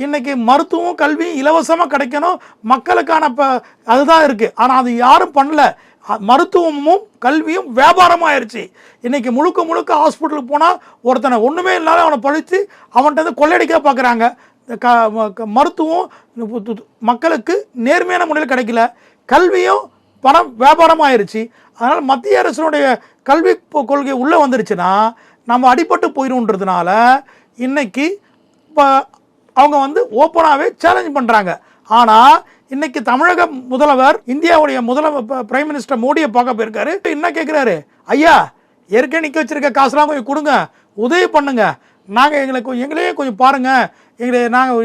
இன்னைக்கு மருத்துவம் கல்வி இலவசமாக கிடைக்கணும் மக்களுக்கான அதுதான் இருக்குது. ஆனால் அது யாரும் பண்ணல. மருத்துவமும் கல்வியும் வியாபாரமாயிருச்சு. இன்னைக்கு முழுக்க முழுக்க ஹாஸ்பிட்டலுக்கு போனால் ஒருத்தனை ஒன்றுமே இல்லாத அவனை பழித்து அவன்கிட்ட கொள்ளையடிக்க பார்க்குறாங்க. மருத்துவம் மக்களுக்கு நேர்மையான முறையில் கிடைக்கல. கல்வியும் பணம் வியாபாரமாயிருச்சு. அதனால் மத்திய அரசினுடைய கல்வி கொள்கை உள்ளே வந்துருச்சுன்னா நம்ம அடிபட்டு போயிடும்ன்றதுனால இன்னைக்கு இப்போ அவங்க ஓப்பனாகவே சேலஞ்ச் பண்ணுறாங்க. ஆனால் இன்னைக்கு தமிழக முதல்வர் இந்தியாவுடைய பிரைம் மினிஸ்டர் மோடியை பார்க்க போயிருக்காரு. என்ன கேட்குறாரு? ஐயா, ஏற்கனவே நிற்க வச்சிருக்க காசுலாம் கொஞ்சம் கொடுங்க, உதவி பண்ணுங்க, நாங்கள் எங்களையே கொஞ்சம் பாருங்கள்,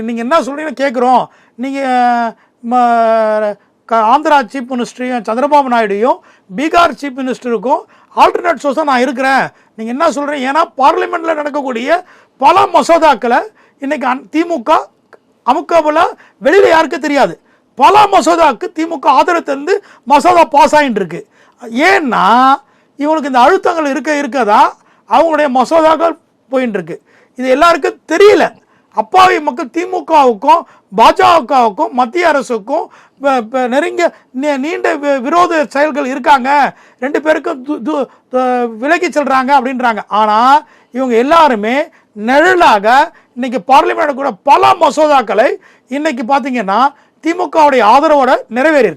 நீங்கள் என்ன சொல்கிறீங்கன்னு கேட்குறோம். நீங்கள் ஆந்திரா சீஃப் மினிஸ்டர் சந்திரபாபு நாயுடையும் பீகார் சீஃப் மினிஸ்டருக்கும் ஆல்டர்னேட் சோர்ஸாக நான் இருக்கிறேன், நீங்கள் என்ன சொல்கிறீங்க? ஏன்னா பார்லிமெண்ட்டில் நடக்கக்கூடிய பல மசோதாக்களை இன்னைக்கு திமுக அமுக்காவில் வெளியில் யாருக்கும் தெரியாது. பல மசோதாவுக்கு திமுக ஆதரவு தந்து மசோதா பாஸ் ஆகிட்டு இருக்கு. ஏன்னா இவங்களுக்கு இந்த அழுத்தங்கள் இருக்கதா அவங்களுடைய மசோதாக்கள் போயின்னு இருக்கு. இது எல்லாருக்கும் தெரியல. அப்பாவி மக்கள் திமுகவுக்கும் பாஜகவுக்கும் மத்திய அரசுக்கும் நீண்ட விரோத செயல்கள் இருக்காங்க, ரெண்டு பேருக்கும் விலகி செல்றாங்க அப்படின்றாங்க. ஆனால் இவங்க எல்லாருமே நிழலாக இன்னைக்கு பார்லிமெண்ட் கூட பல மசோதாக்களை இன்னைக்கு பார்த்தீங்கன்னா திமுகவுடைய ஆதரவோட நிறைவேறி